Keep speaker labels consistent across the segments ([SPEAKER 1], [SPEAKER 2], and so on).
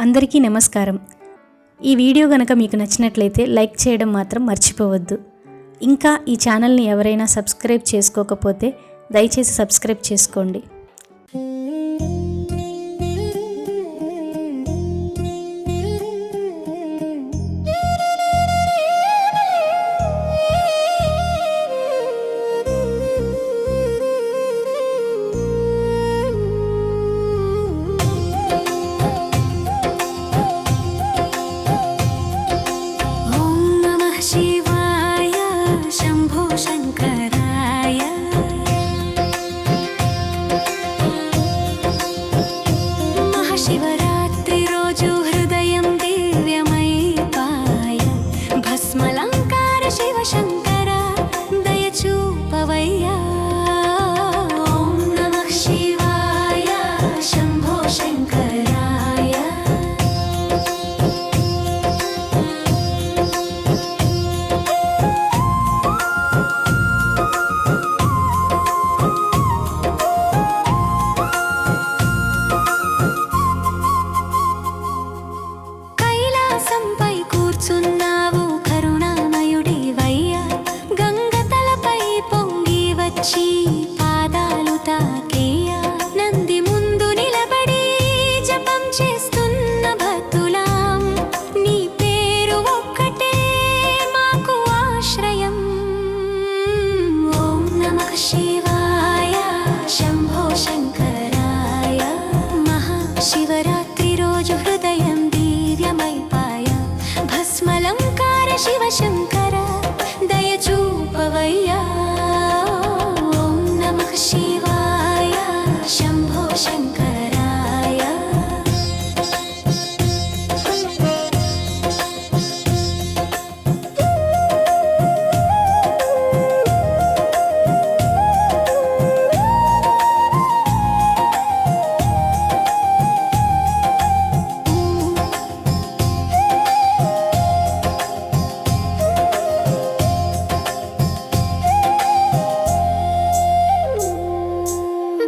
[SPEAKER 1] అందరికీ నమస్కారం. ఈ వీడియో గనక మీకు నచ్చినట్లయితే లైక్ చేయడం మాత్రం మర్చిపోవద్దు. ఇంకా ఈ ఛానల్ని ఎవరైనా సబ్స్క్రైబ్ చేసుకోకపోతే దయచేసి సబ్స్క్రైబ్ చేసుకోండి.
[SPEAKER 2] శివరాత్రి రోజు హృదయం దివ్యమై పాయ భస్మలంకార శివశంకర దయ చూపవయ్యా. ఓం నమః శివాయ శంభో శంకరాయ. కైలాసంపై కూర్చున్నావు కరుణామయుడివయ్యా. గంగ తలపై పొంగి వచ్చి పాదాలు తాకేయా. నంది ముందు నిలబడి జపం చేస్తున్న భక్తులాం నీ పేరు ఒక్కటే మాకు ఆశ్రయం. ఓం నమః శివాయ శంభో శంకరాయ. మహాశివరాత్రి రోజు హృదయం దివ్యమై పాయ భస్మలంకార శివశంకర దయ చూపవయ్యా. ఓం నమః శివాయ శంభో శంకరాయ.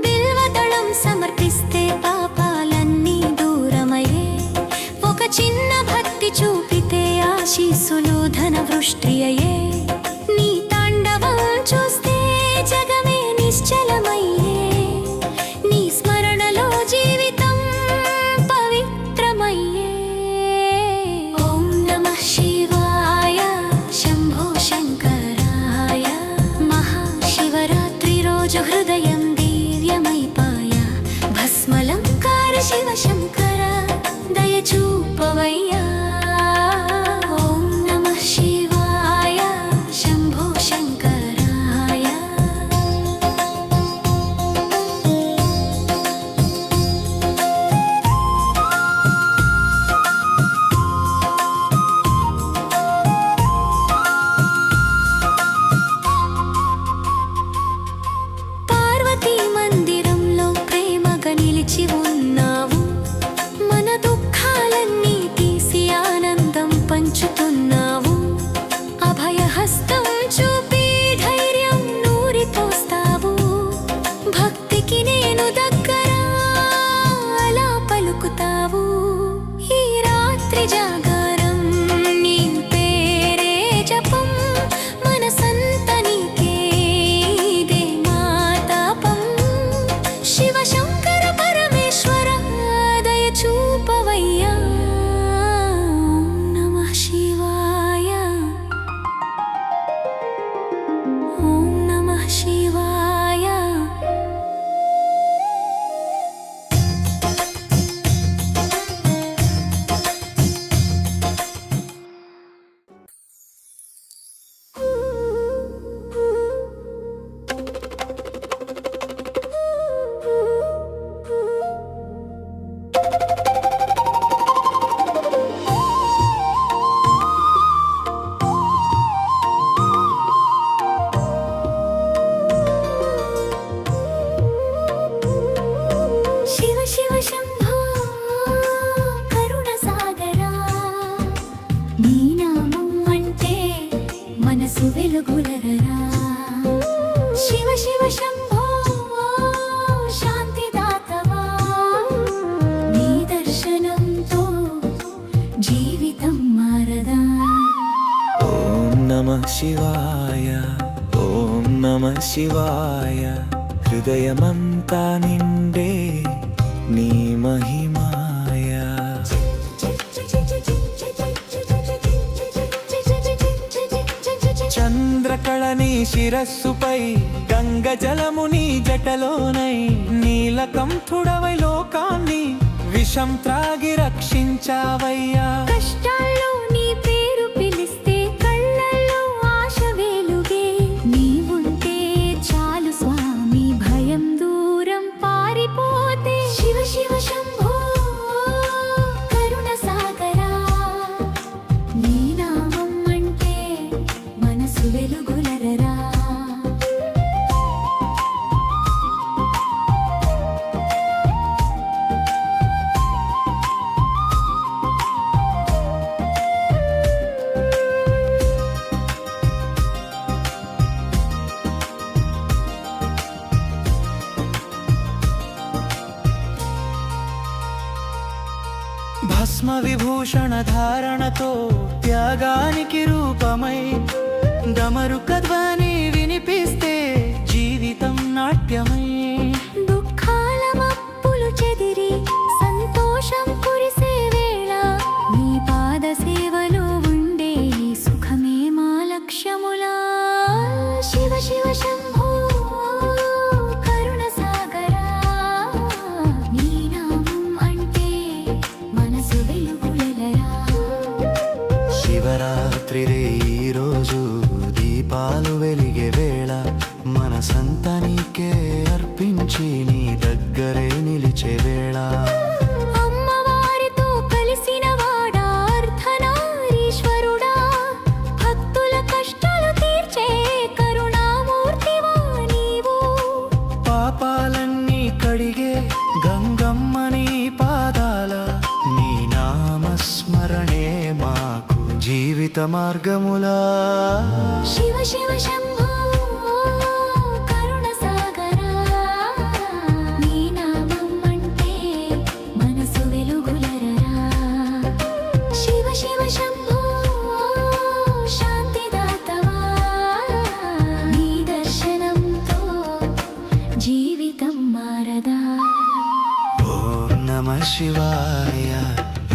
[SPEAKER 2] బిల్వదళం సమర్పిస్తే పాపాలన్నీ దూరమయ్యే. ఒక చిన్న భక్తి చూపితే ఆశీస్సులు ధన వృష్టి అయ్యే. నీ తాండవం చూస్తే జగమే నిశ్చలమయ్యే. నీ స్మరణలో జీవితం పవిత్రమయ్యే. ఓం నమః శివాయ శంభో శంకరాయ. మహాశివరాత్రి రోజు హృదయం దివ్యమై పాయ భస్మలంకార శివశంకర దయ చూపవయ్యా. ఓం నమః శివాయ శంభో శంకరాయ. పార్వతీ మందిరంలో ప్రేమగా నిలిచి ఉన్నావు.
[SPEAKER 3] శివాయ ఓం నమః శివాయ హృదయమంతా నిండే నీ మహిమాయ చంద్రకళని శిరస్సుపై గంగ జలముని జటలోనై నీలకంఠుడవై లోకాన్ని విషం త్రాగి రక్షించావయ్యా
[SPEAKER 2] కష్టాల్లో నీ పేరు పిలిస్తే కళ్ళల్లో ఆశ వెలుగే నీవుంటే చాలు స్వామి భయం దూరం పారిపోతే శివ శివ శంభో కరుణ సాగరా నీ నామం అంటే మనసు వెలుగులరరా
[SPEAKER 3] భస్మ విభూషణ ధారణతో త్యాగానికి రూపమై డమరుక ధ్వని వినిపిస్తే జీవితం నాట్యమై
[SPEAKER 2] దుఃఖాల మప్పులు చెదిరి సంతోషం కురిసే వేళ నీ పాద సేవలో ఉండే సుఖమే మా లక్ష్యములా శివ శివ శంభో కరుణ సాగరా నీ నామం అంటే మనసు వెలుగులెలరా
[SPEAKER 3] శివరాత్రి రే ఈరోజు దీపాలు వెలిగే వేళ మనసంతా నీకే అర్పించి నీ దగ్గరే నిలిచే వేళ
[SPEAKER 2] అమ్మవారితో కలిసిన వాడా అర్ధనారీశ్వరుడా భక్తుల కష్టాలు తీర్చే కరుణామూర్తివా నీవు
[SPEAKER 3] పాపాలన్నీ కడిగే గంగమ్మ నీ పాదాల నీ నామస్మరణే మాకు జీవిత మార్గములా
[SPEAKER 2] శివ శివ శంభో కరుణ సాగరా నీ నామం అంటే మనసు వెలుగులరరా శివ శివ శంభో శాంతిదాతవా నీ దర్శనంతో జీవితం మారదా
[SPEAKER 3] ఓం నమః శివాయ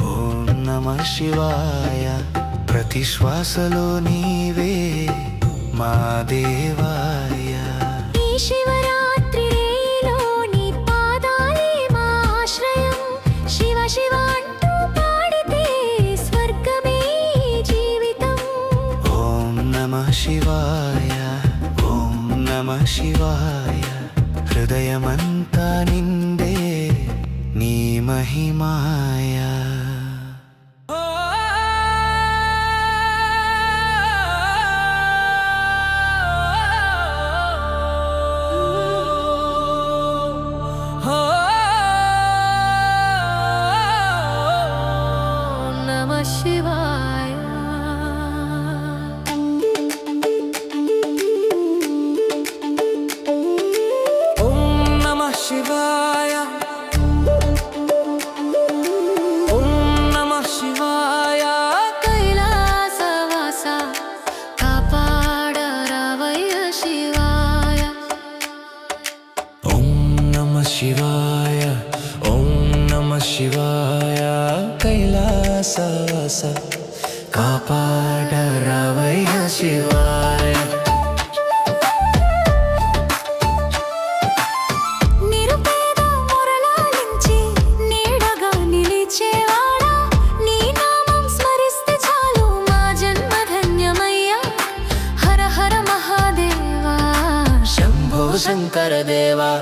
[SPEAKER 3] ఓం నమః శివాయ ప్రతి శ్వాసలో నీవే మా దేవాయ
[SPEAKER 2] ఈ శివరాత్రి రేలో నీ పాదాలే మా ఆశ్రయం శివ శివ అంటూ పాడితే స్వర్గమే జీవితం
[SPEAKER 3] ఓం నమః శివాయ ఓం నమః శివాయ హృదయమంతా నిండే నీ మహిమాయ
[SPEAKER 2] నమః శివాయ
[SPEAKER 3] ఓం నమః శివాయ ఓం నమః శివాయ
[SPEAKER 2] కైలాసవాస కాపాడరావయ్య శివాయ
[SPEAKER 3] ఓం నమః శివాయ ఓం నమః శివాయ కైలాసవాస కాపాడరావయ్య శివాయ
[SPEAKER 2] నిరుపేద మురళాలించి నీడగా నిలిచేవాడా నీ నామం స్మరిస్తే చాలు మా జన్మ ధన్యమయ్యా హర హర మహాదేవా
[SPEAKER 3] శంభో శంకర దేవా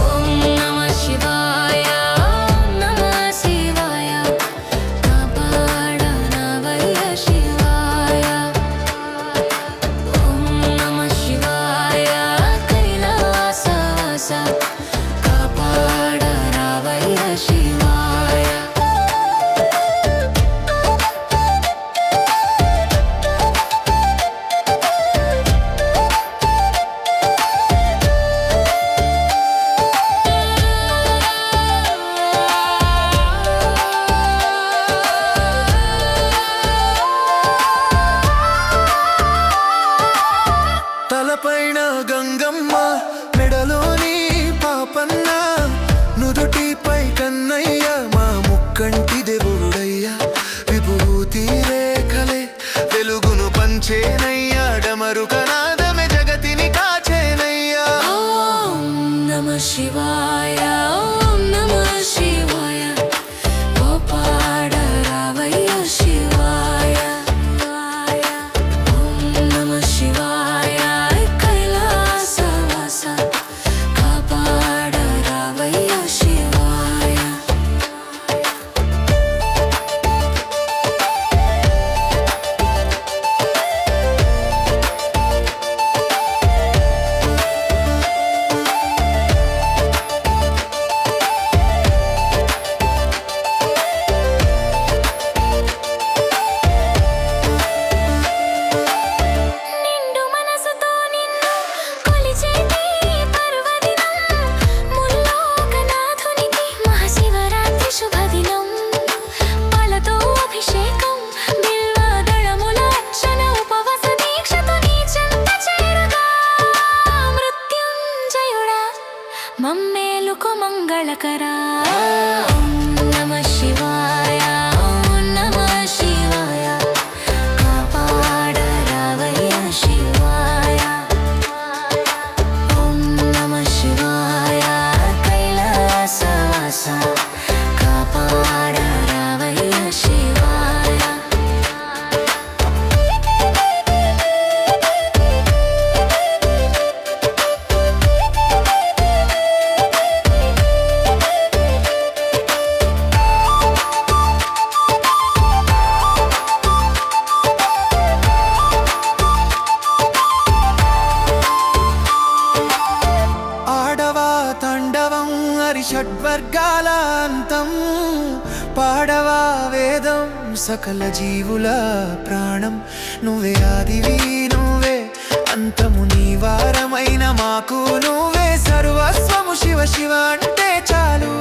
[SPEAKER 2] ఓం నమః శివాయ ఓం నమః శివాయ కాపాడరావయ్య శివాయ ఓం నమః శివాయ కైలాసవాస కాపాడరావయ్య శివాయ
[SPEAKER 3] నుదుటిపై కన్నయ్య మా ముక్కంటి దేవుడయ్యా విభూతి రేఖలే వెలుగును పంచేనయ్యా డమరు కనాదమే జగతిని కాచేనయ్యా
[SPEAKER 2] ఓం నమః శివాయ ఓం నమః శివాయ ఓ పాడ రావయ్య శివాయ ఓం నమః శివాయ కైలాసవాస కాపాడ రావయ్య శివాయ నిండు మనసుతో నిన్ను కొలిచేటి పర్వదినం ముల్లోకనాథునికి మహాశివరాత్రి శుభదినం పాలతో అభిషేకం బిల్వదళముల అర్చన ఉపవాస దీక్షతో నీ చెంత చేరగా మృత్యుంజయుడా మమ్మేలుకో మంగళకరా ఓం నమః శివాయ ఓం నమః శివాయ కాపాడ రావయ్య శివాయ ఓం నమః శివాయ కైలాసవాస కాపాడ రావయ్య శివాయ
[SPEAKER 3] ఆడవా తాండవం షడ్వర్గాల అంతం పాడవా వేదం సకల జీవుల ప్రాణం నువ్వే ఆదివి నువ్వే అంతము నీ వారమైన మాకు నువ్వే సర్వస్వము శివ శివ అంటే చాలు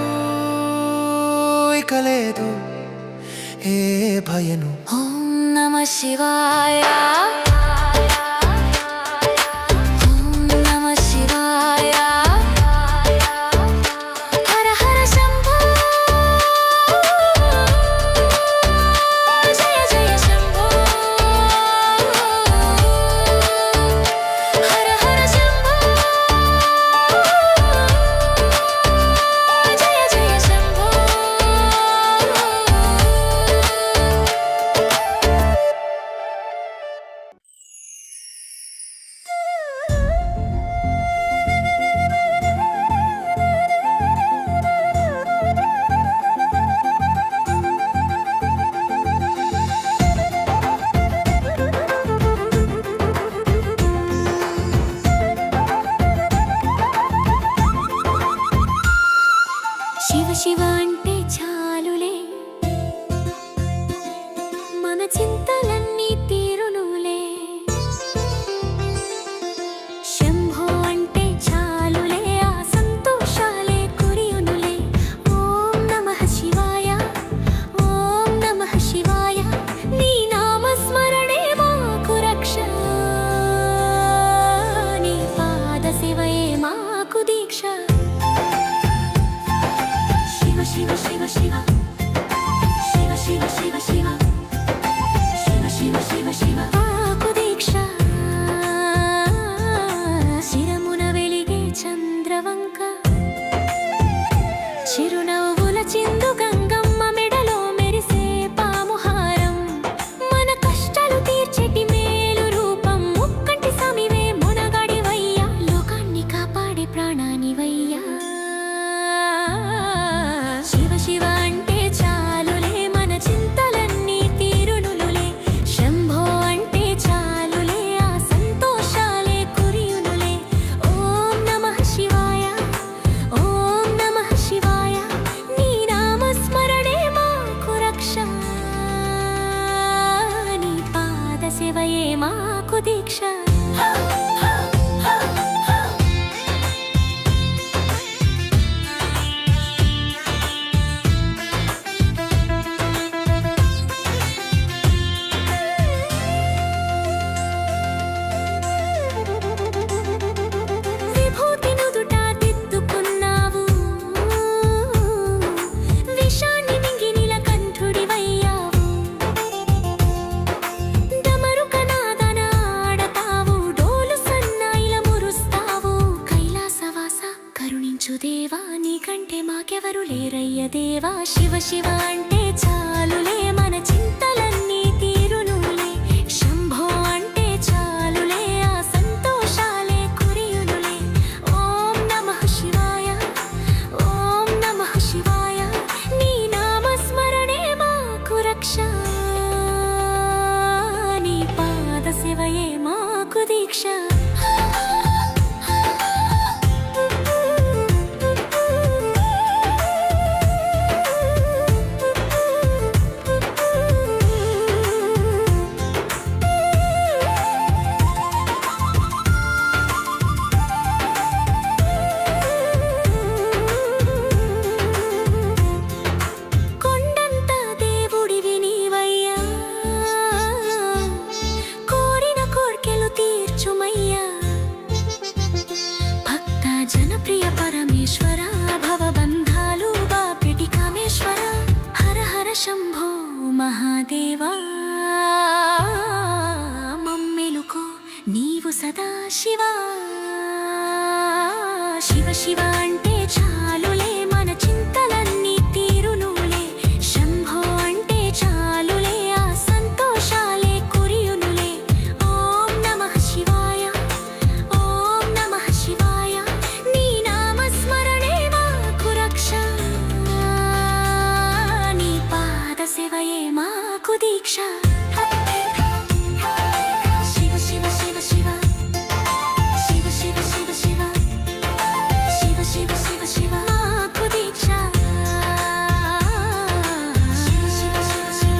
[SPEAKER 3] ఇక లేదు ఏ భయను
[SPEAKER 2] ఓం నమః శివాయ ఓం నమః శివాయ హర హర శంభో జయ జయ శంభో హర హర శంభో జయ జయ శంభో శివ శివ అంటే చాలులే మన చింతలన్నీ తీరునులే శంభో అంటే చాలులే ఆ సంతోషాలే కురియునులే ఓం నమః శివాయ ఓం నమః శివాయ నీ నామస్మరణే మాకు రక్ష నీ పాద సేవయే మాకు దీక్ష శివ శివ శివ శివ శివ శివ శివ శివ శివ శివ శివ శివ మాకు దీక్ష శిరమున వెలిగే చంద్రవంక చిరునవ్వుల చిందు గంగమ్మ మెడలో మెరిసే పాముహారం మన కష్టాలు తీర్చెటి మేలు రూపం ముక్కంటి సమివే మునగాడివయ్యా లోకాన్ని కాపాడే ప్రాణానివయ్యా శివ శివ అంటే చాలులే మన చింతలన్నీ తీరునులే శంభో అంటే చాలులే ఆ సంతోషాలే కురియునులే ఓం నమః శివాయ ఓం నమః శివాయ నీ నామస్మరణే మాకు రక్ష నీ పాద సేవయే మాకు దీక్ష వాసుదేవా నీకంటే మాకెవరు లేరయ్య దేవా శివ శివ అంటే చాలులే మన చింతలన్నీ తీరునులే శంభో అంటే చాలులే ఆ సంతోషాలే కురియునులే ఓం నమః శివాయ ఓం నమః శివాయ నీ నామస్మరణే మాకు రక్ష నీ పాద సేవయే మాకు దీక్ష జనప్రియ పరమేశ్వర భవబంధాలు బాపిటి కామేశ్వర హర హర శంభో మహాదేవా మమ్మెలుకో నీవు సదా శివా శివ శివ అంటే చాలులే మన చింతలన్నీ తీరునులే శంభో అంటే చాలులే ఆ సంతోషాలే కురియునులే ఓం నమః శివాయ ఓం నమః శివాయ నీ నామస్మరణే మాకు రక్ష నీ పాద సేవయే మాకు దీక్ష శివ శివ శివ శివ శివ శివ శివ శివ శివ శివ శివ శివ మాకు దీక్ష శివ శివ శివ శివ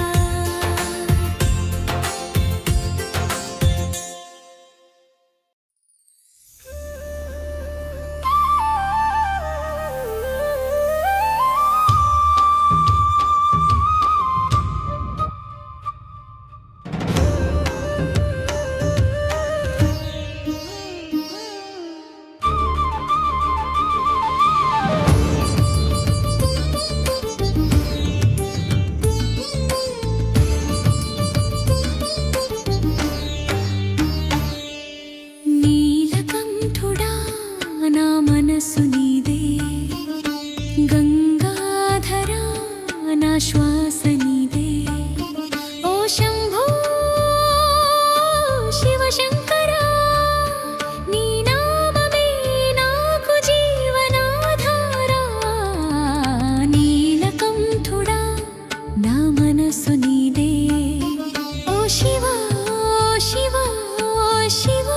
[SPEAKER 2] నీలకంఠుడా నా మనసు నీదే గంగాధరా నా శ్వాస నీదే ఓ శంభో శివశంకరా నీ నామమే నాకు జీవనాధారా నీలకంఠుడా నా మనసు నీదే ఓ శివ ఓ శివ ఓ శివ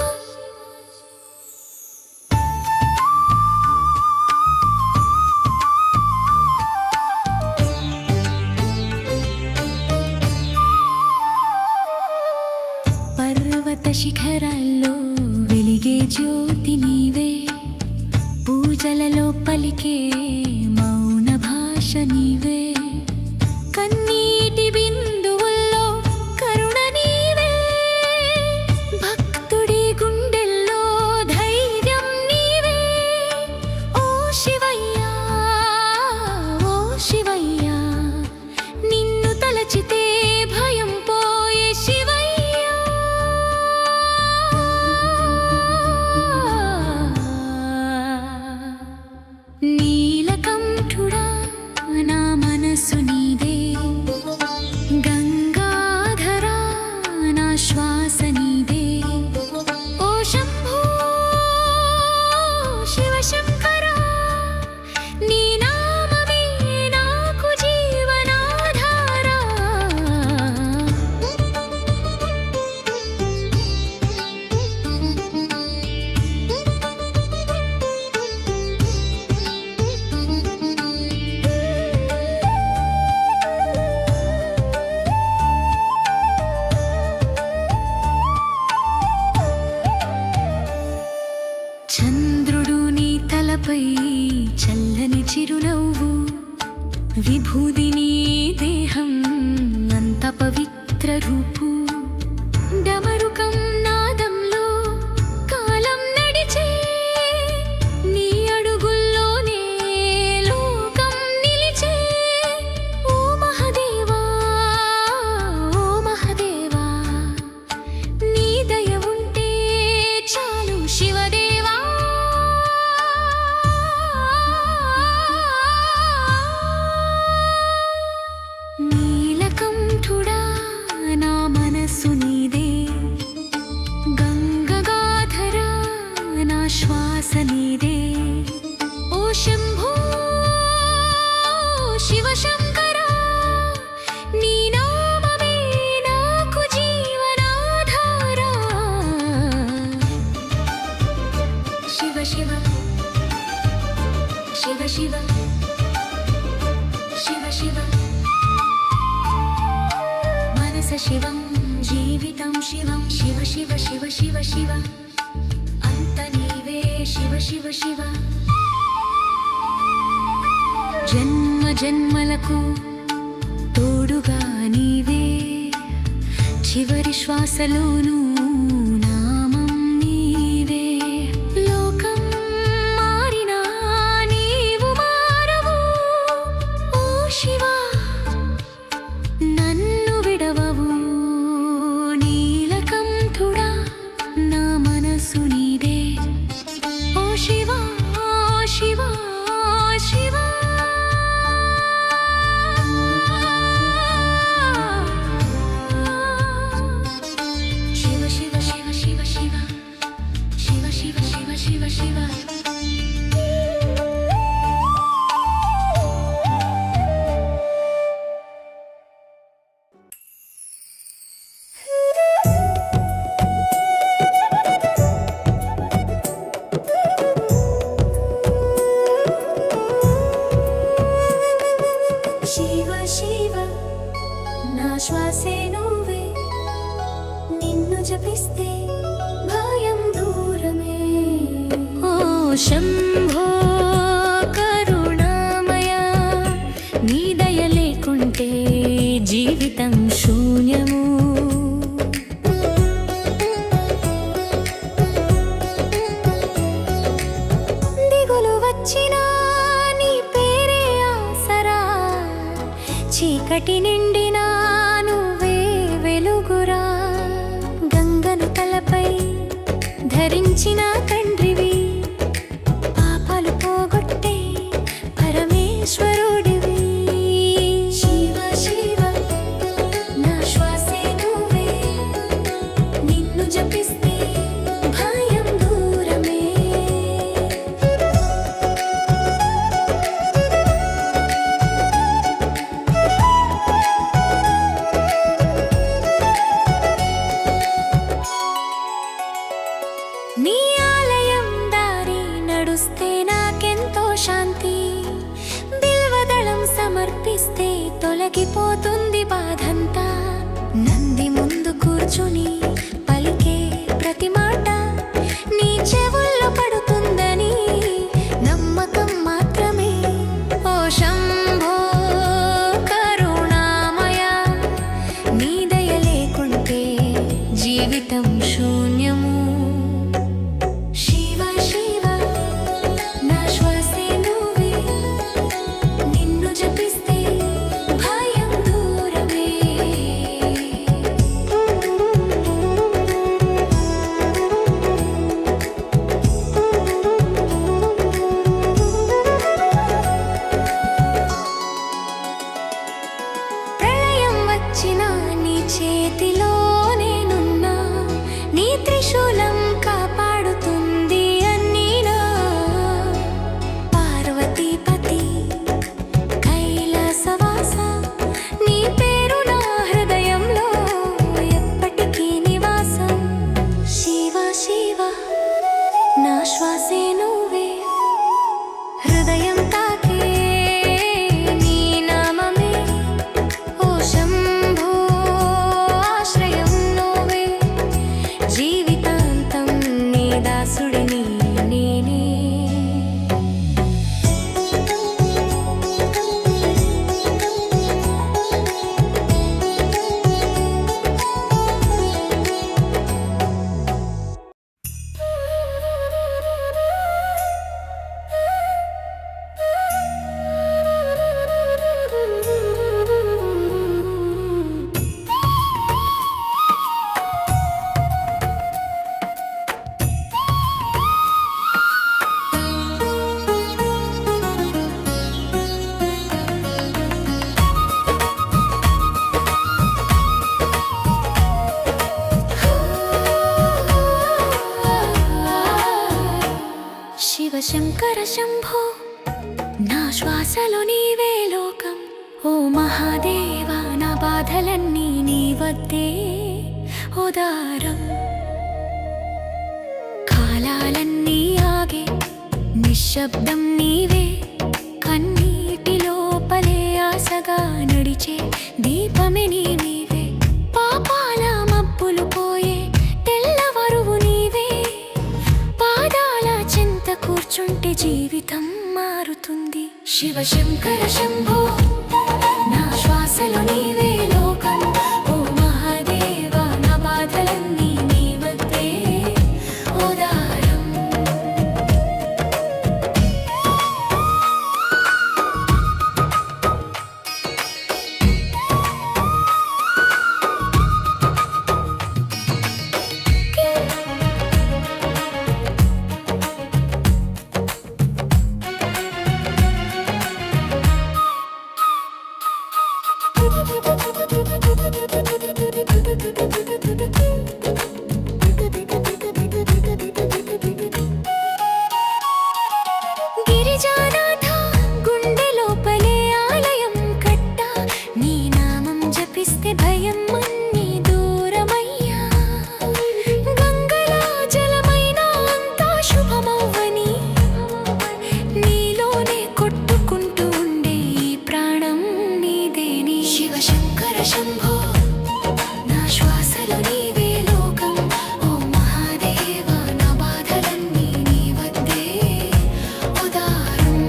[SPEAKER 2] పర్వత శిఖరాల్లో వెలిగే జ్యోతి నీవే పూజలలో పలికే మౌన భాష నీవే కన్నీటి బిందువుల్లో కరుణ నీవే భక్తుడి గుండెల్లో ధైర్యం నీవే ఓ శివయ్యా ఓ శివయ్యా నిన్ను తలచితే భయం పోయే శివయ్యా నీలకంఠుడా నా మనసు నీదే గంగాధరా నా శ్వాస నీదే ఓ శంభో శివశంకరా నీ నామమే నాకు జీవనాధారా చంద్రుడు నీ తలపై చల్లని చిరునవ్వు విభూది నీ దేహం అంత పవిత్ర రూపు డమరుకం నాదంలో కాలం నడిచే నీ అడుగుల్లోనే లోకం నిలిచే ఓ మహదేవా ఓ మహదేవా నీ దయ ఉంటే చాలు శివదేవా శివ శివ శివ శివ మనస శివం జీవితం శివం శివ శివ శివ శివ శివ అంత నీవే శివ శివ శివ జన్మ జన్మలకు తోడుగా నీవే చివరి శ్వాసలోనూ నామం నీవే లోకం మారినా నీవు మారవు ఓ శివా నన్ను విడవవు నీలకంఠుడా నా మనసు నీదే ఓ శివా శివా శివా శివ శివ శివ శివ శివ శివ శివ శివ శివ శివ శివ శివ నా శ్వాసే నువ్వే నిన్ను జపిస్తే భయం దూరమే ఓ శంభో కరుణామయ నీ దయ లేకుంటే జీవితం శూన్యము దిగులు వచ్చినా నీ పేరే ఆసరా చీకటి నిండినా నువ్వే వెలుగురా గంగను తలపై ధరించిన తండ్రివి పాపాలు పోగొట్టే పరమేశ్వరుడివి శివ శివ నా శ్వాసే నువ్వే నిన్ను జపిస్తే భయం దూరమే నీ ఆలయం దారి నడుస్తే నాకెంతో శాంతి బిల్వదళం సమర్పిస్తే తొలగిపోతుంది బాధంతా నంది ముందు కూర్చుని పలికే ప్రతి మాట నీ చెవుల్లో పడుతుందని నమ్మకం మాత్రమే ఓ శంభో కరుణామయ నీ దయ లేకుంటే జీవితం శూన్యము శివ శివ నా శ్వాసే నువ్వే నిన్ను జపిస్తే భయం దూరమే ప్రళయం వచ్చినా నీ చేతిలో నేనున్నా నీ త్రిశూలం కాపాడుతుంది అన్నీనా పార్వతీపతి కైలాసవాస నీ పేరు నా హృదయంలో ఎప్పటికీ నివాసం శివ శివ నా శ్వాసే నువ్వే హృదయం తాకే నీ నామమే ఓ శంభో ఆశ్రయం నువ్వే జీవితాంతం నీ దాసుడిని నేనే శివ శంకర శంభో నా శ్వాసలో నీవే లోకం ఓ మహాదేవా నా బాధలన్నీ నీ వద్దే ఉదారం కాలాలన్నీ ఆగే నిశ్శబ్దం నీవే దైవమే నీవే, పాపాల మబ్బులు పోయే తెల్లవరువు నీవే. పాదాల చెంత కూర్చుంటే జీవితం మారుతుంది. శివ శంకర శంభో, నా శ్వాసలో నీవే లోకం. ఓ మహాదేవ, నా బాధలన్నీ నీ వద్దే ఓదారం. గిరిజానాథ, గుండె లోపలే ఆలయం కట్ట. నీ నామం జపిస్తే భయం అన్నీ దూరమయ్యా. గంగలా జలమైనా అంతా శుభమవ్వని, నీలోనే కొట్టుకుంటూ ఉండే ఈ ప్రాణం నీదేని. శివ శంకర శంభో, నా శ్వాసలో నీవే లోకం. ఓ మహాదేవ, నా బాధలన్నీ నీ వద్దే ఉదారం.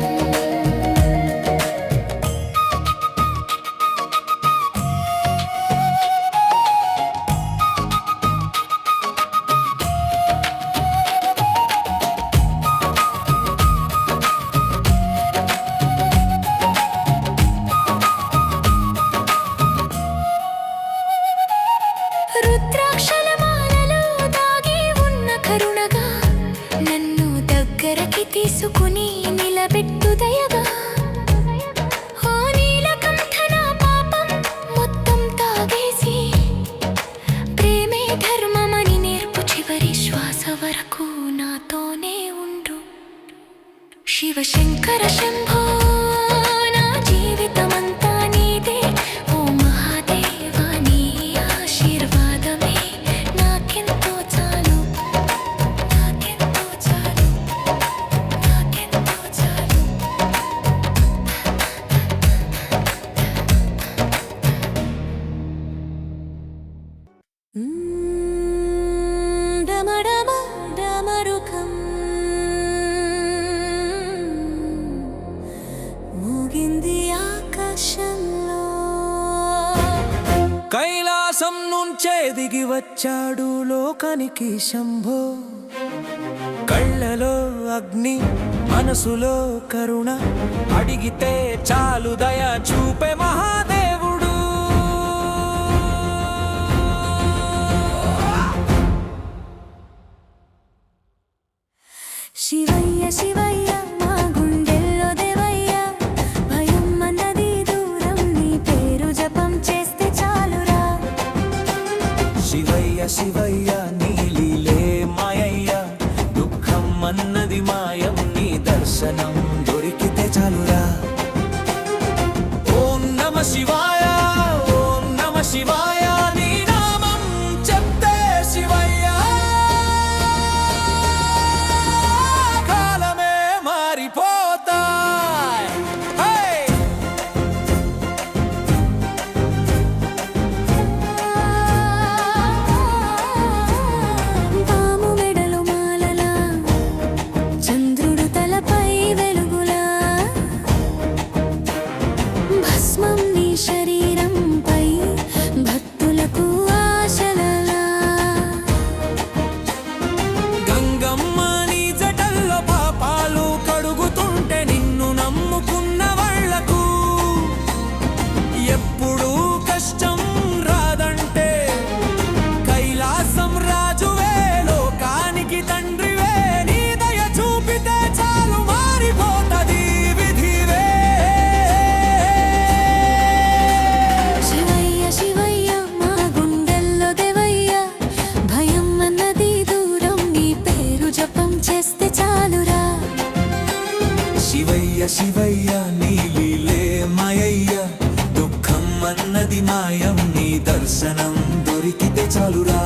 [SPEAKER 2] రుద్రాక్షల మాలలో దాగి ఉన్న కరుణగా, నన్ను దగ్గరకి తీసుకుని నిలబెట్టు దయగా. ఓ నీలకంఠ, నా పాపం మొత్తం తాగేసి ప్రేమే ధర్మమని నేర్పు. చివరి శ్వాస వరకు నాతోనే ఉండు. శివ శంకర శంభో, నా జీవితమంతా నీదే. ఓ మహాదేవ, నీ ఆశీర్వాదమే నాకెంతో చాలు, నాకెంతో చాలు, నాకెంతో చాలు. డమడమ డమరుకం మూగింది ఆకాశంలో.
[SPEAKER 3] కైలాసం నుంచే దిగి వచ్చాడు లోకానికి శంభో. కళ్ళలో అగ్ని, మనసులో కరుణ, అడిగితే చాలు దయ చూపే మహాదేవుడు.
[SPEAKER 2] శివయ్య శివయ్య, మా గుండెల్లో దేవయ్య. భయం అన్నది దూరం, నీ పేరు జపం చేస్తే చాలురా.
[SPEAKER 3] శివయ్య శివయ్య, నీ లీలే మాయయ్య. దుఃఖం అన్నది మాయం, నీ దర్శనం దొరికితే చాలురా. ఓం నమ శివాయ, ఓం నమ శివాయ, నీ నామం చెప్తే శివయ్య కాలమే మారిపోతాయ్. హే!
[SPEAKER 2] పాము మెడలు మాలలా, చంద్రుడు తలపై వెలుగులా. భస్మం నీ శరీరంపై, భక్తులకు ఆశలలా.
[SPEAKER 3] గంగమ్మ నీ జటల్లో పాపాలు కడుగుతుంటే, నిన్ను నమ్ముకున్న వాళ్లకు ఎప్పుడూ కష్టం రాదంటే. కైలాసం రాజువే, లోకానికి తండ్రివే. నీ దయ చూపితే చాలు మారిపోతది విధివే.
[SPEAKER 2] శివయ్య శివయ్య, మా గుండెల్లో దేవయ్య. భయం అన్నది దూరం, నీ పేరు జపం చేస్తే చాలురా.
[SPEAKER 3] శివయ్య శివయ్య, నీ లీలే మాయయ్య. దుఃఖం అన్నది మాయం, నీ దర్శనం దొరికితే చాలురా.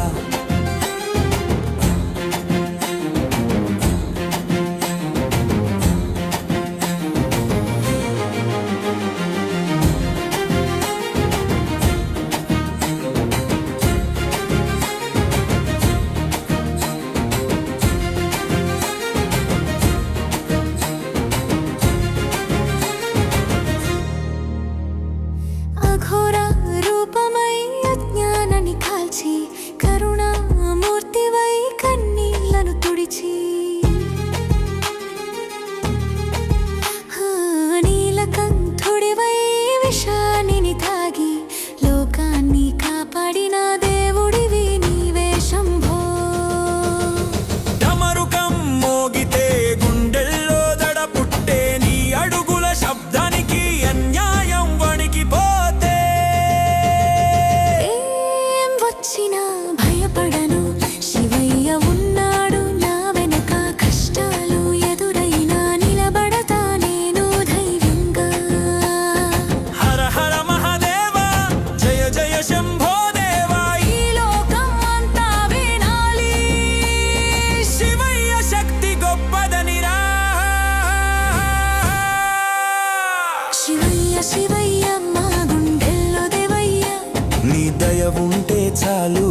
[SPEAKER 3] చాలు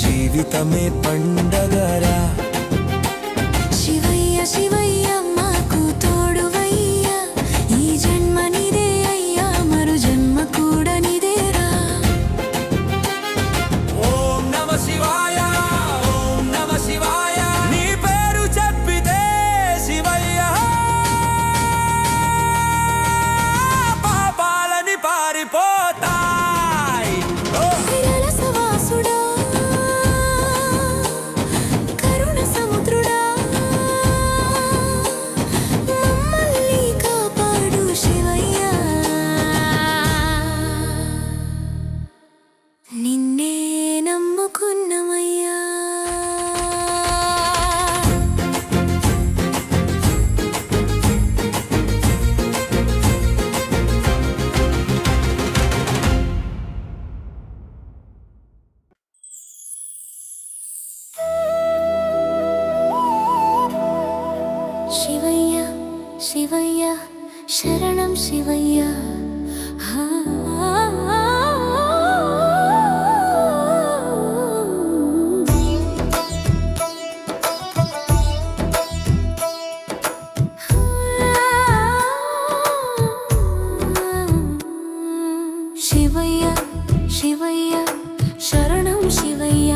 [SPEAKER 3] జీవితమే పండగరా.
[SPEAKER 2] శివయ్య శివయ్య మాకు తోడువయ్యా, ఈ జన్మ నీదే అయ్యా, మరు జన్మ కూడా నీదేరా.
[SPEAKER 3] ఓం నమ శివాయ, ఓం నమ శివాయ, నీ పేరు చెప్పితే శివయ్య పాపాలని పారిపోతాయి.
[SPEAKER 2] విరల సవాసుడా, కరుణ సముద్రుడా, మమ్మల్ని కాపాడు శివయ్య. నిన్నే నమ్ముకున్నమయ్యా. శివయ్య శివయ్య శరణం శివయ్య. ఆ, శివయ్య శివయ్య శరణం శివయ్య.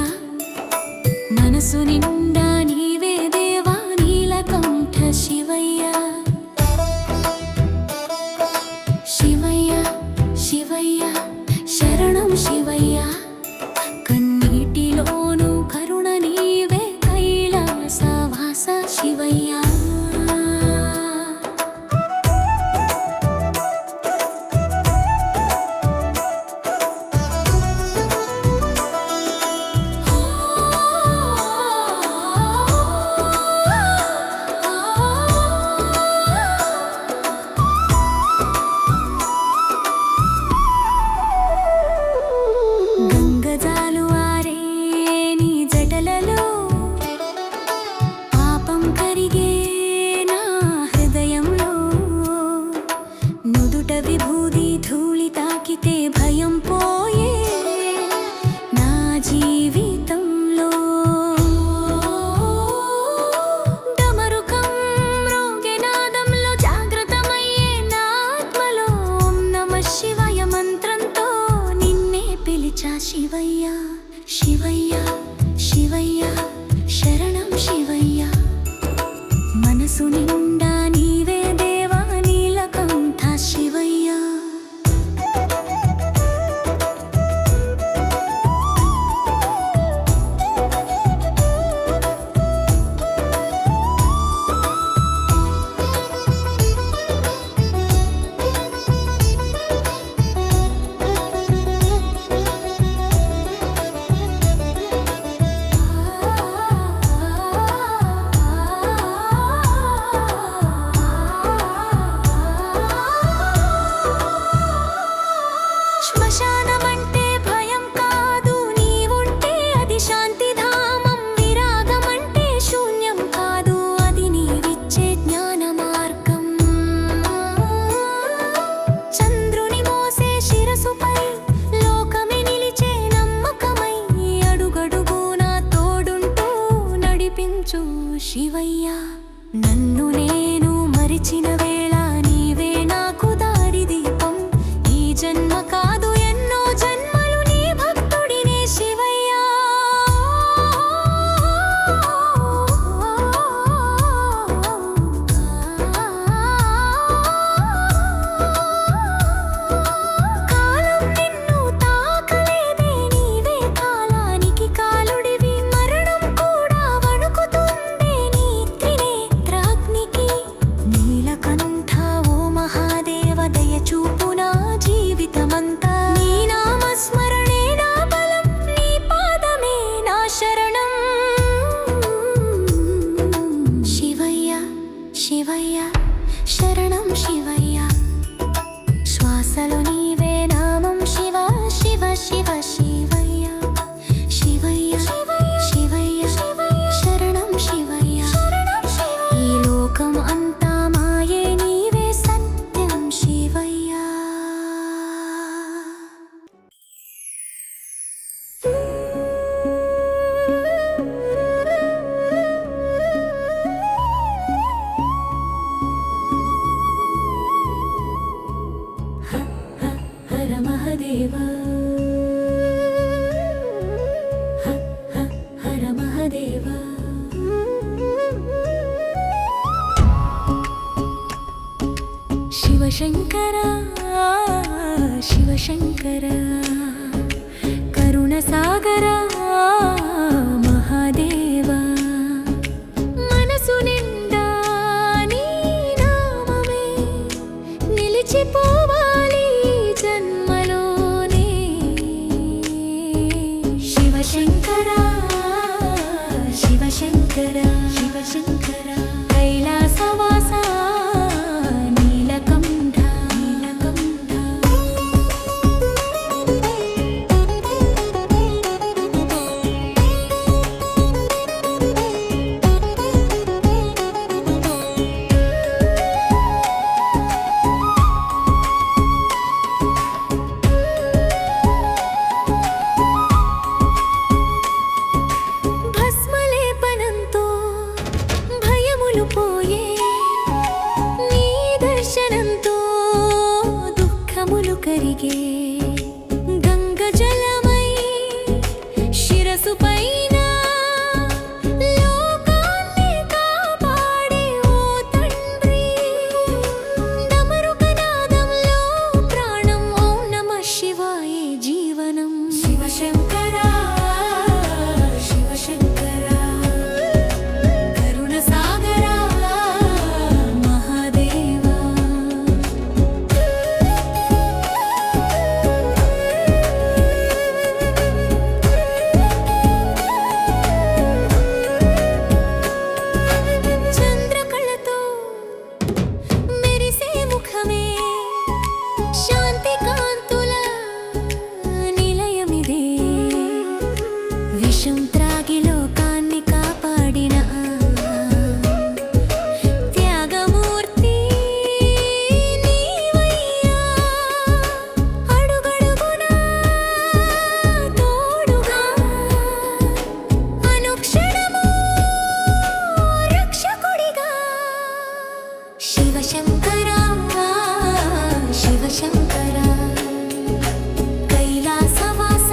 [SPEAKER 2] మనసు నిండా నీవే దేవా నీలకంఠ శివయ్య. శివయ్య శివ మహాదేవ హర మహాదేవ శివశంకర శివశంకర కరుణసాగర మహాదేవ మనసు నిండా నీ నామమే నిలిచిపోవాలి జన్మలోనే శివశంకర శివశంకర శివశంకర కైలాసవాస నీలకంఠ నీలకంఠ భస్మలేపనంతో భయములు పోయే నీ దర్శనంతో దుఃఖములు కరిగే గంగ జలమై శిరసు పైన లోకాన్ని కాపాడే ఓ తండ్రి డమరుకనాదంలో ప్రాణం ఓం నమః శివాయ జీవనం శివశంకర శివశంకర కరుణసాగర మహాదేవ చంద్రకళతో మెరిసే ముఖమే శాంతి కాంతుల నిలయమిదే విషం త్రాగి లోకాన్ని కాపాడిన త్యాగమూర్తి నీవయ్యా అడుగడుగునా తోడుగా అనుక్షణము రక్షకుడిగా శివశంకర శివశంకర కైలాసవాస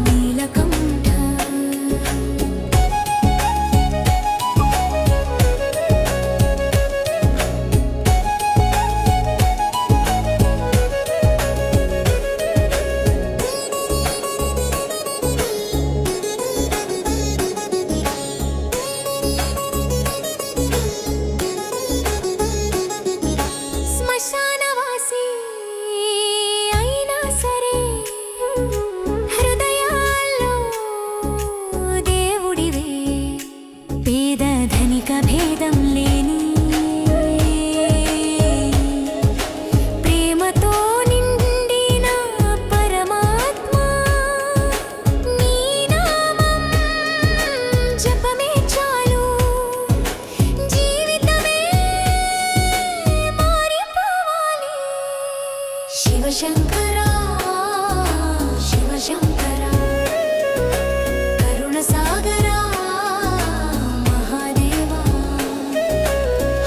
[SPEAKER 2] నీలకంఠ శ్మశానవాసి అయినా సరే హృదయాల్లో దేవుడివే పేద ధనిక భేదం లేని ప్రేమతో నిండిన పరమాత్మ నీ నామం జపమే చాలు జీవితమే మారిపోవాలి శివశంకర శివశంకర కరుణసాగర మహాదేవ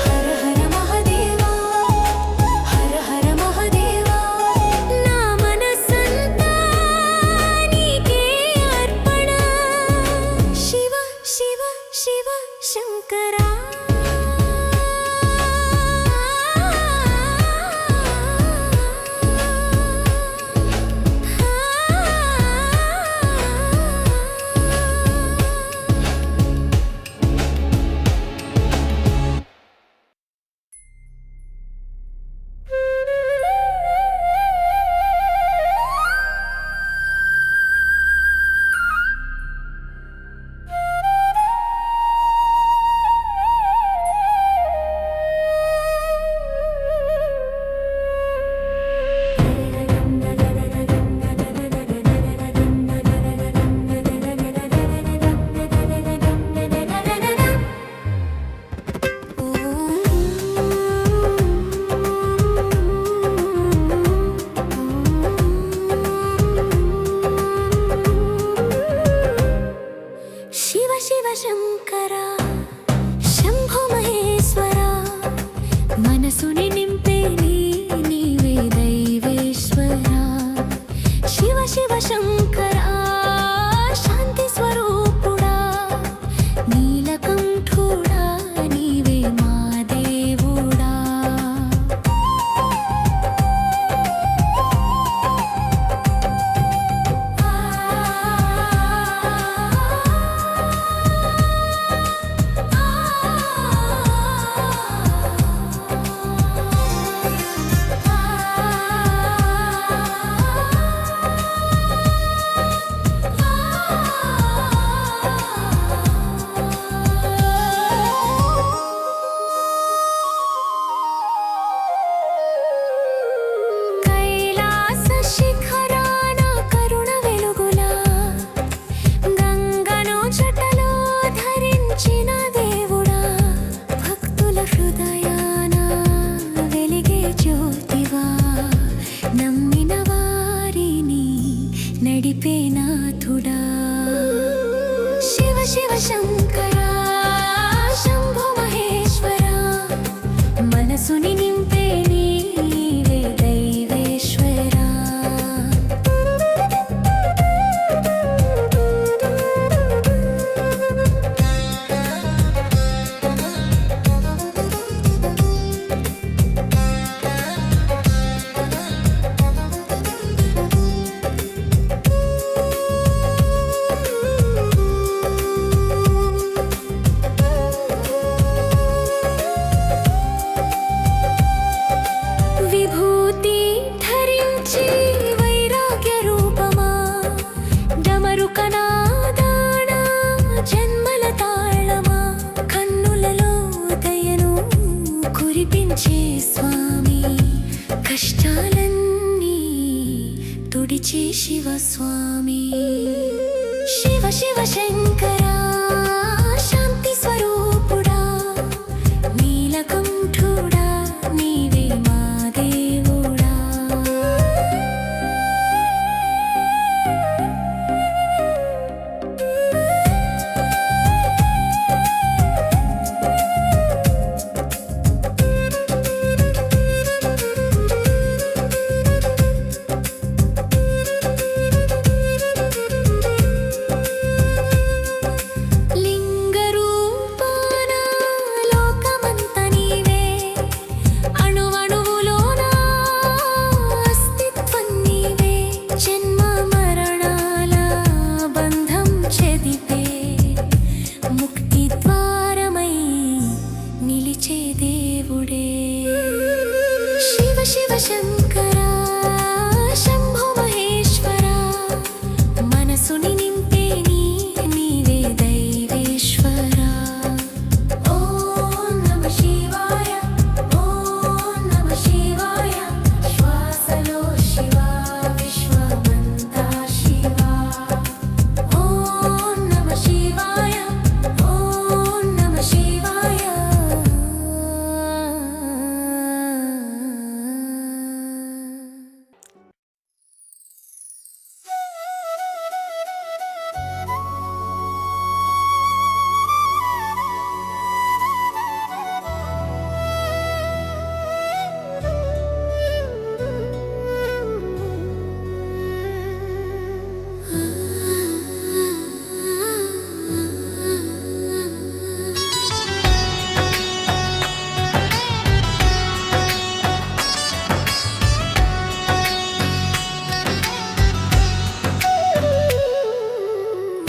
[SPEAKER 2] హర హర మహాదేవ హర హర మహాదేవ నా మనసంతా నీకే అర్పణ శివ శివ శివ శంకర కష్టాలన్నీ తుడిచే శివస్వామి. శివ శివ శంకరా శాంతి స్వరూపుడా నీలకంఠుడా నీవే మా దేవుడా. లింగరూపాన లోకమంత నీవే, అణువణువులోన అస్తిత్వం నీవే. జన్మ మరణాల బంధం చెదిపే ముక్తి ద్వారమై నిలిచే దేవుడే. శివ శివ శంకరా శంభో మహేశ్వరా మనసుని నింపే నీవే దైవేశ్వరా. ఓం నమః శివాయ ఓం నమః శివాయ శ్వాసలో శివ విశ్వమంతా శివ. ఓం నమః శివాయ ఓం నమః శివాయ.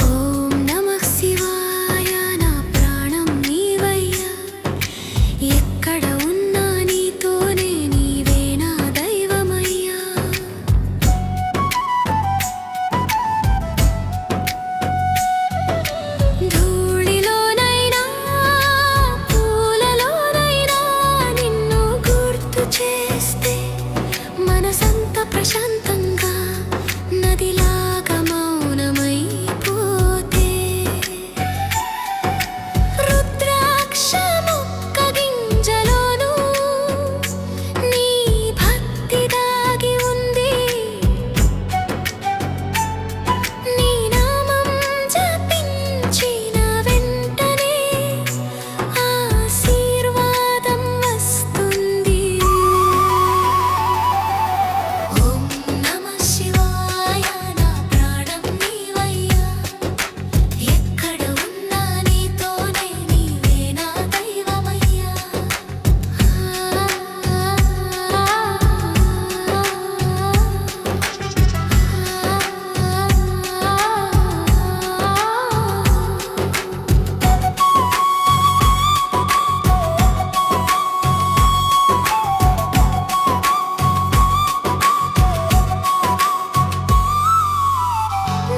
[SPEAKER 2] ఓం నమః శివాయ నా ప్రాణం నీవయ్యా, ఎక్కడ ఉన్నా నీతోనే నీవే నా దైవమయ్యా. ధూళిలోనైనా పూలలోనైనా నిన్ను గుర్తు చేస్తే మనసంత ప్రశాంతంగా నదిలాగా మౌనమైపోతే. రుద్రాక్ష మొక్క గింజలోనూ నీ భక్తి దాగి ఉంది. నీ నామం జపించిన వెంటనే ఆశీర్వాదం వస్తుంది. ఓం నమః శివాయ నా ప్రాణం నీవయ్యా, ఎక్కడ ఉన్నా నీతోనే నీవే నా దైవమయ్యా.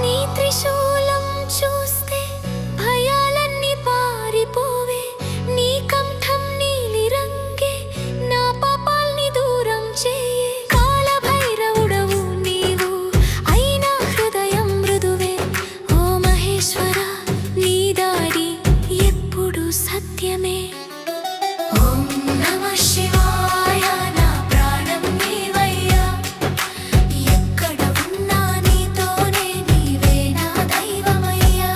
[SPEAKER 2] నీ త్రిశూలం చూస్తే భయాలన్నీ పారిపోవే. నీ కంఠం నీలి రంగే నా పాపాల్ని దూరం చేయే. కాలభైరవుడవు నీవు అయినా హృదయం మృదువే. ఓ మహేశ్వర నీ దారి ఎప్పుడు సత్యమే. ఓం నమః శివాయ నా ప్రాణం నీవయ్యా, ఎక్కడ ఉన్నా నీతోనే నీవే నా దైవమయ్యా.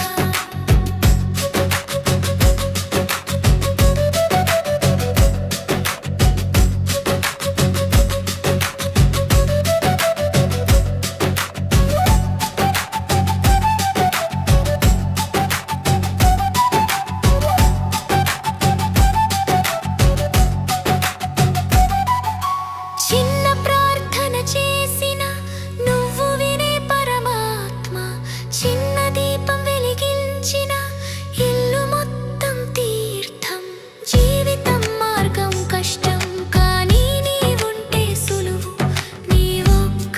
[SPEAKER 2] చిన్న ప్రార్థన చేసిన నువ్వు వినే పరమాత్మ, చిన్న దీపం వెలిగించిన ఇల్లు మొత్తం తీర్థం. జీవితం మార్గం కష్టం కానీ నీవుంటే సులువు. నీ ఒక్క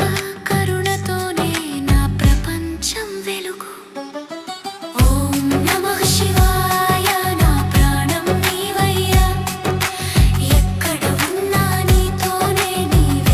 [SPEAKER 2] కరుణతోనే నా ప్రపంచం వెలుగు. ఓం నమః శివాయ నా ప్రాణం నీవయ్యా, ఎక్కడ ఉన్నా నీతోనే నీవే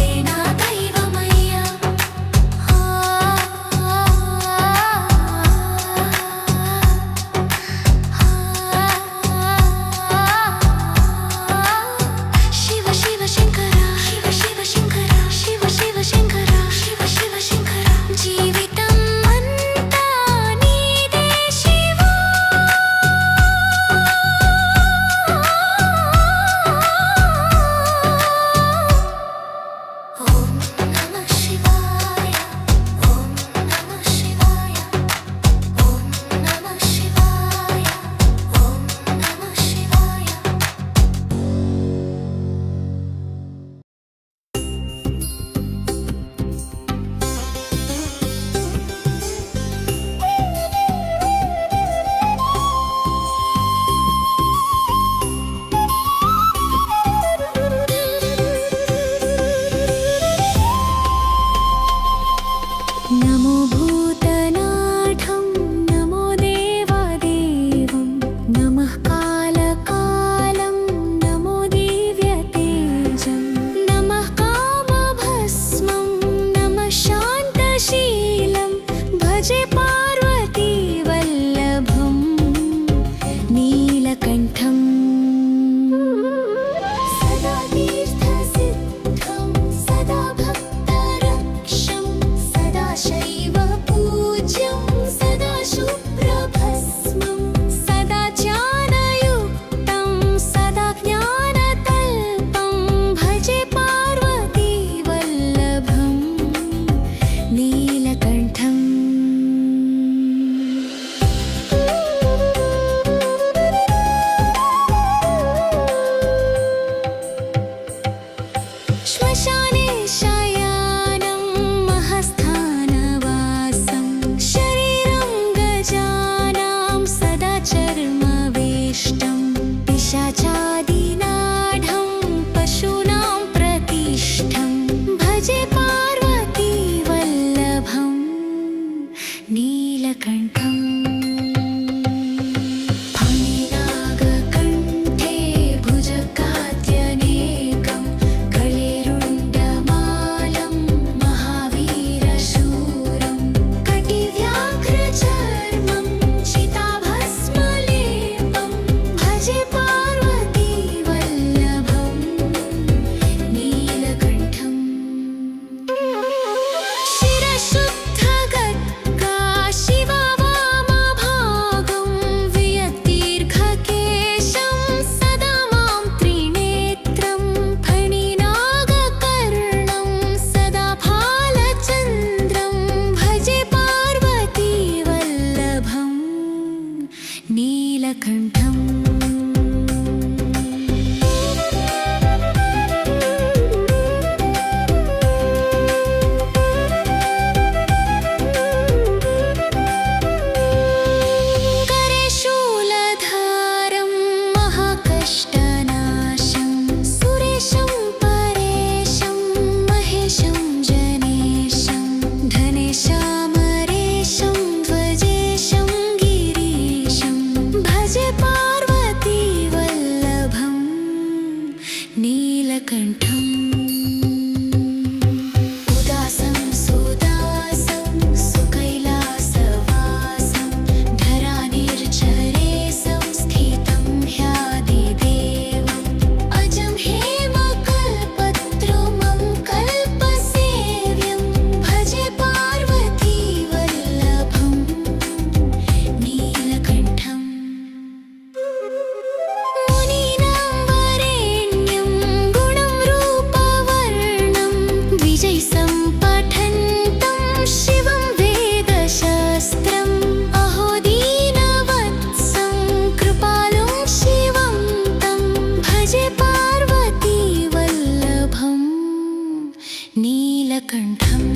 [SPEAKER 2] श्मशाने शयानं महस्थानवासं शरीरं गजानां सदा चर्मवेष्टं पिशाचादिनाढं पशूनां प्रतिष्ठं भजे पार्वती वल्लभं नीलकण्ठम् फणिनागकण्ठे भुजगाद्यनेकं गलेरुण्डमालं महावीरशूरं कटिव्याघ्रचर्मं चिताभस्मलेपं भजे पार्वती वल्लभं नीलकण्ठम् शिरशुद्धगद्गा शिवा वामभागं वियद्दीर्घकेशं सदा मां त्रिनेत्रं फणिनागकर्णं सदा फालचन्द्रं भजे पार्वती वल्लभं नीलकण्ठम् करे शूलधारं महाकष्टनाशं सुरेशं परेशं महेशं जनेशं धनेशामरेशं ध्वजेशं गिरीशं भजे पार्वती वल्लभं नीलकण्ठम् उदासं सुदासं सुकैलासवासं धरानिर्झरेशं स्थितं ह्यादिदेवम् अजं हेमकल्पद्रुमं कल्पसेव्यं भजे पार्वती वल्लभं नीलकण्ठम् मुनीनां वरेण्यं गुणं रूपवर्णं द्विजैसं पठन्तं शिवं वेदशास्त्रम् अहो दीनवत्सं कृपालुं शिवं तं भजे पार्वती वल्लभं नीलकण्ठम्